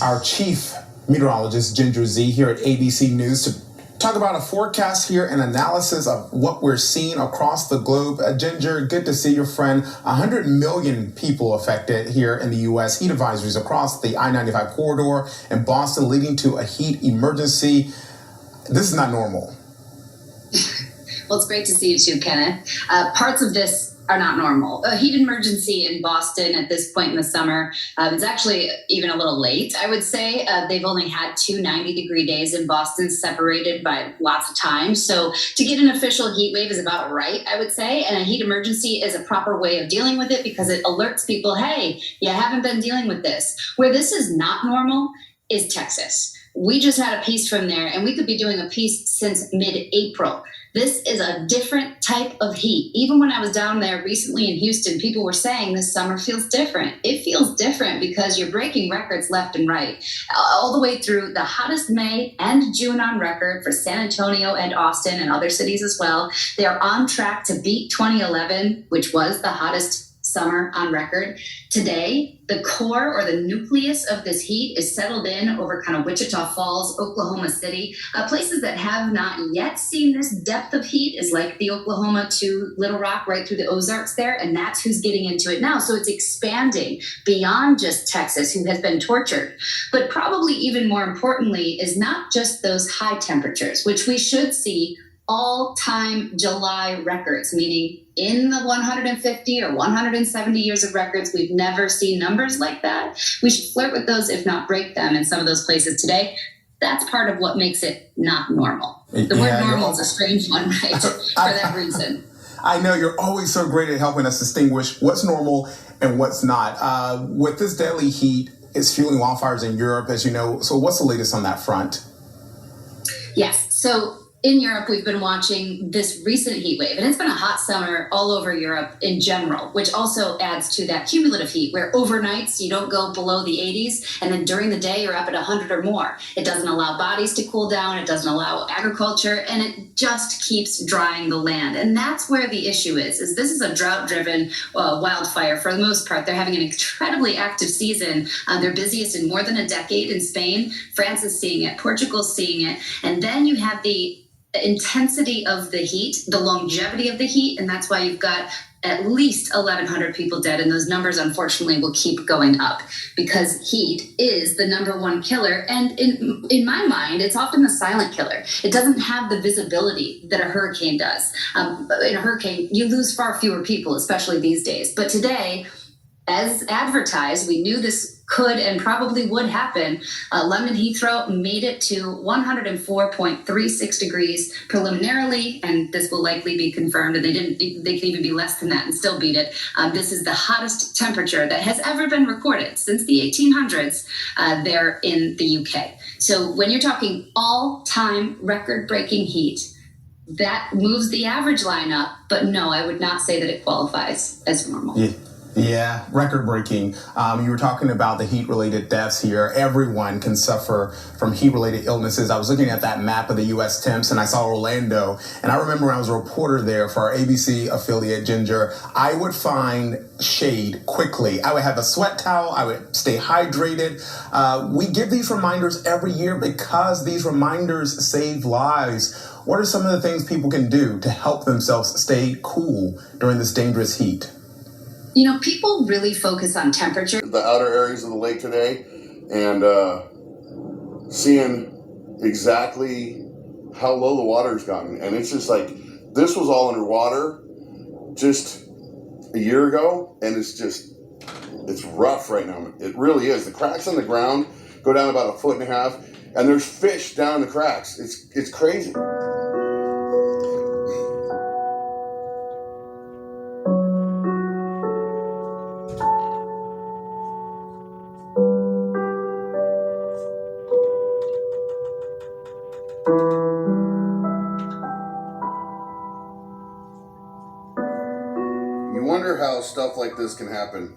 our chief meteorologist, Ginger Z, here at ABC News to talk about a forecast here and analysis of what we're seeing across the globe. Ginger, good to see your friend. 100 million people affected here in the U.S. Heat advisories across the I-95 corridor in Boston, leading to a heat emergency. This is not normal. Well, it's great to see you too, Kenneth. Parts of this are not normal. A heat emergency in Boston at this point in the summer is actually even a little late, I would say. They've only had 2 90-degree days in Boston, separated by lots of time. So to get an official heat wave is about right, I would say. And a heat emergency is a proper way of dealing with it because it alerts people, hey, you haven't been dealing with this. Where this is not normal is Texas. We just had a piece from there, and we could be doing a piece since mid-April. This is a different type of heat. Even when I was down there recently in Houston, people were saying this summer feels different. It feels different because you're breaking records left and right, all the way through the hottest May and June on record for San Antonio and Austin and other cities as well. They are on track to beat 2011, which was the hottest summer on record. Today, the core or the nucleus of this heat is settled in over kind of Wichita Falls, Oklahoma City. Places that have not yet seen this depth of heat is like the Oklahoma to Little Rock, right through the Ozarks there, and that's who's getting into it now. So it's expanding beyond just Texas, who has been tortured. But probably even more importantly is not just those high temperatures, which we should see all-time July records, meaning in the 150 or 170 years of records, we've never seen numbers like that. We should flirt with those, if not break them, in some of those places today. That's part of what makes it not normal. The word normal is a strange one, right? For that reason. I know you're always so great at helping us distinguish what's normal and what's not. With this deadly heat, it's fueling wildfires in Europe, as you know. So what's the latest on that front? Yes. So in Europe, we've been watching this recent heat wave, and it's been a hot summer all over Europe in general, which also adds to that cumulative heat where overnights you don't go below the 80s, and then during the day you're up at 100 or more. It doesn't allow bodies to cool down, it doesn't allow agriculture, and it just keeps drying the land. And that's where the issue is this is a drought-driven wildfire for the most part. They're having an incredibly active season. They're busiest in more than a decade in Spain. France is seeing it, Portugal's seeing it, and then you have the intensity of the heat, the longevity of the heat, and that's why you've got at least 1,100 people dead, and those numbers unfortunately will keep going up because heat is the #1 killer, and in my mind it's often the silent killer. It doesn't have the visibility that a hurricane does. In a hurricane you lose far fewer people, especially these days, but today, as advertised, we knew this could and probably would happen. London Heathrow made it to 104.36 degrees preliminarily, and this will likely be confirmed, and they can even be less than that and still beat it. This is the hottest temperature that has ever been recorded since the 1800s there in the UK. So when you're talking all-time record-breaking heat, that moves the average line up, but no, I would not say that it qualifies as normal. Yeah, record-breaking. You were talking about the heat-related deaths here. Everyone can suffer from heat-related illnesses. I was looking at that map of the U.S. temps, and I saw Orlando. And I remember when I was a reporter there for our ABC affiliate, Ginger, I would find shade quickly. I would have a sweat towel. I would stay hydrated. We give these reminders every year because these reminders save lives. What are some of the things people can do to help themselves stay cool during this dangerous heat? You know, people really focus on temperature. The outer areas of the lake today, and seeing exactly how low the water's gotten. And it's just like, this was all underwater just a year ago, and it's rough right now. It really is. The cracks in the ground go down about 1.5 feet, and there's fish down the cracks. It's crazy. You wonder how stuff like this can happen,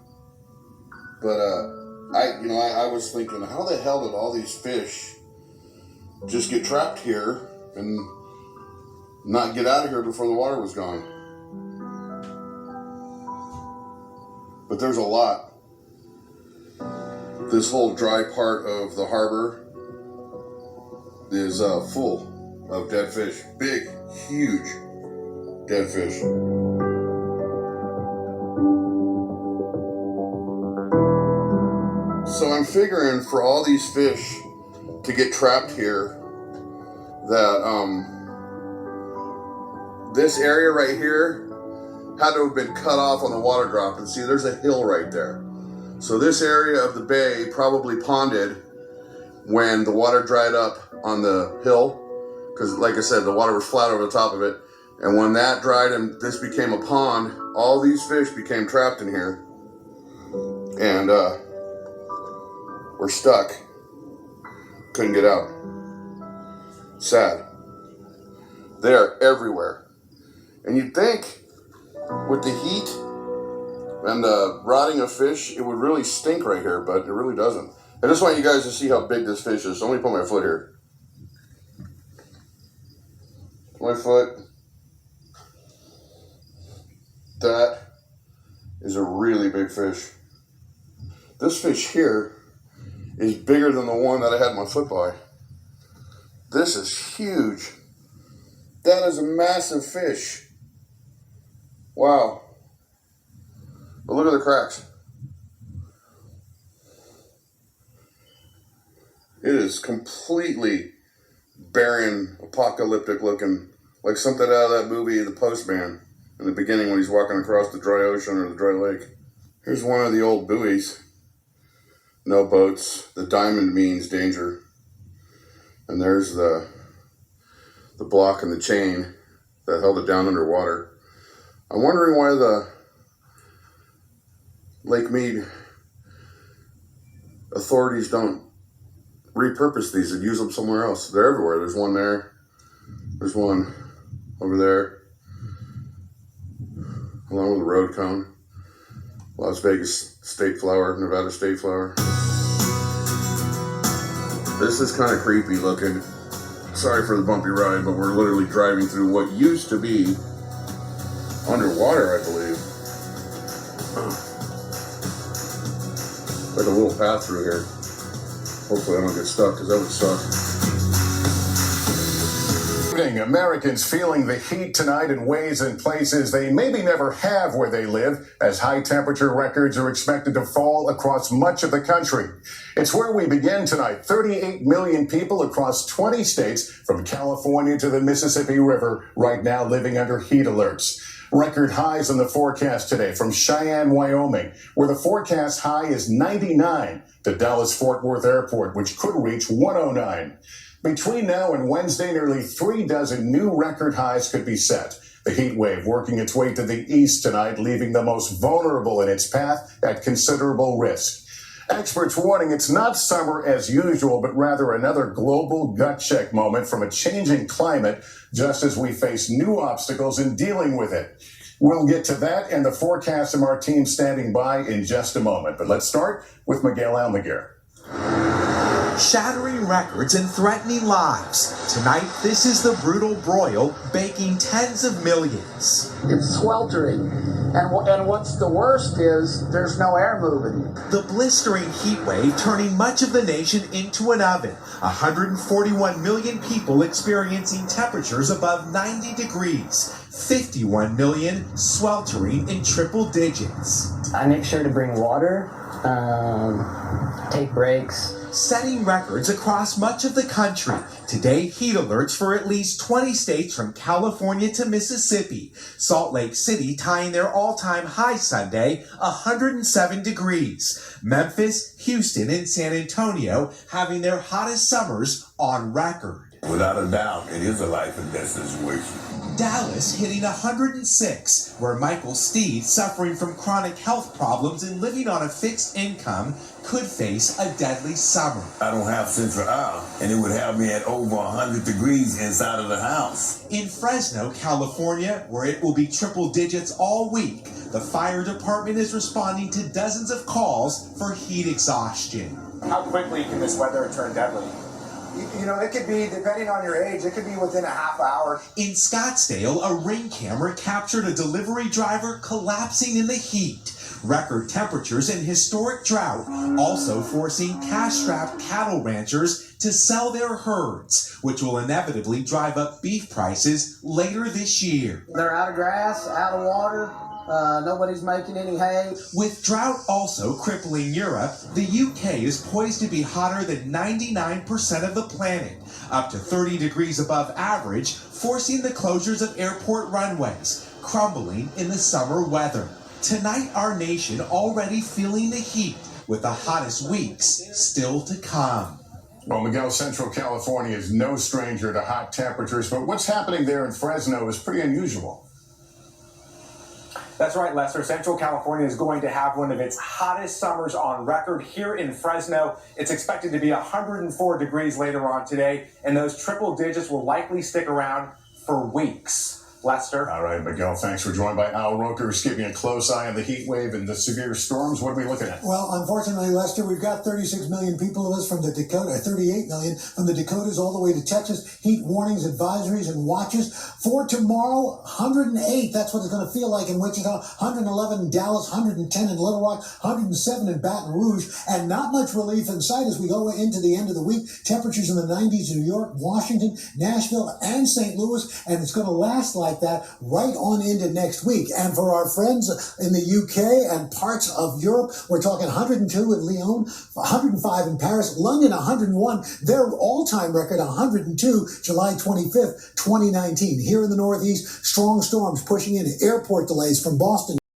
but I was thinking, how the hell did all these fish just get trapped here and not get out of here before the water was gone? But there's a lot. This whole dry part of the harbor is full of dead fish. Big, huge dead fish. So I'm figuring for all these fish to get trapped here, that this area right here had to have been cut off on the water drop. And see, there's a hill right there. So this area of the bay probably ponded when the water dried up on the hill, because like I said, the water was flat over the top of it. And when that dried and this became a pond, all these fish became trapped in here. And we're stuck. Couldn't get out. Sad. They're everywhere. And you'd think with the heat and the rotting of fish, it would really stink right here, but it really doesn't. I just want you guys to see how big this fish is. So let me put my foot here. My foot. That is a really big fish. This fish here is bigger than the one that I had my foot by. This is huge. That is a massive fish. Wow. But look at the cracks. It is completely barren, apocalyptic looking, like something out of that movie, The Postman, in the beginning when he's walking across the dry ocean or the dry lake. Here's one of the old buoys. No boats. The diamond means danger. And there's the block and the chain that held it down underwater. I'm wondering why the Lake Mead authorities don't repurpose these and use them somewhere else. They're everywhere. There's one there. There's one over there. Along with the road cone. Las Vegas state flower, Nevada state flower. This is kind of creepy looking. Sorry for the bumpy ride, but we're literally driving through what used to be underwater, I believe. Like a little path through here. Hopefully I don't get stuck, because that would suck. Americans feeling the heat tonight in ways and places they maybe never have where they live, as high temperature records are expected to fall across much of the country. It's where we begin tonight. 38 million people across 20 states, from California to the Mississippi River, right now living under heat alerts. Record highs in the forecast today from Cheyenne, Wyoming, where the forecast high is 99, to Dallas-Fort Worth Airport, which could reach 109. Between now and Wednesday, nearly 36 new record highs could be set. The heat wave working its way to the east tonight, leaving the most vulnerable in its path at considerable risk. Experts warning it's not summer as usual, but rather another global gut check moment from a changing climate, just as we face new obstacles in dealing with it. We'll get to that and the forecast from our team standing by in just a moment. But let's start with Miguel Almaguer. Shattering records and threatening lives. Tonight, this is the brutal broil baking tens of millions. It's sweltering. And what's the worst is there's no air moving. The blistering heat wave turning much of the nation into an oven. 141 million people experiencing temperatures above 90 degrees. 51 million sweltering in triple digits. I make sure to bring water, take breaks. Setting records across much of the country. Today, heat alerts for at least 20 states from California to Mississippi. Salt Lake City tying their all-time high Sunday, 107 degrees. Memphis, Houston, and San Antonio having their hottest summers on record. Without a doubt, it is a life and death situation. Dallas hitting 106, where Michael Steed, suffering from chronic health problems and living on a fixed income, could face a deadly summer. I don't have central air, and it would have me at over 100 degrees inside of the house. In Fresno, California, where it will be triple digits all week, the fire department is responding to dozens of calls for heat exhaustion. How quickly can this weather turn deadly? You know, it could be, depending on your age, it could be within a half hour. In Scottsdale, a Ring camera captured a delivery driver collapsing in the heat. Record temperatures and historic drought also forcing cash-strapped cattle ranchers to sell their herds, which will inevitably drive up beef prices later this year. They're out of grass, out of water. Nobody's making any hay. With drought also crippling Europe, the UK is poised to be hotter than 99% of the planet, up to 30 degrees above average, forcing the closures of airport runways, crumbling in the summer weather. Tonight, our nation already feeling the heat, with the hottest weeks still to come. Well, Miguel, Central California is no stranger to hot temperatures, but what's happening there in Fresno is pretty unusual. That's right, Lester. Central California is going to have one of its hottest summers on record here in Fresno. It's expected to be 104 degrees later on today, and those triple digits will likely stick around for weeks. Lester? All right, Miguel, thanks. We're joined by Al Roker, who's keeping a close eye on the heat wave and the severe storms. What are we looking at? Well, unfortunately, Lester, we've got 36 million people of us from the Dakota, 38 million from the Dakotas all the way to Texas. Heat warnings, advisories, and watches. For tomorrow, 108. That's what it's going to feel like in Wichita. 111 in Dallas, 110 in Little Rock, 107 in Baton Rouge. And not much relief in sight as we go into the end of the week. Temperatures in the 90s in New York, Washington, Nashville, and St. Louis. And it's going to last like that right on into next week. And for our friends in the UK and parts of Europe, we're talking 102 in Lyon, 105 in Paris, London 101, their all-time record 102, July 25th, 2019. Here in the Northeast, strong storms pushing in, airport delays from Boston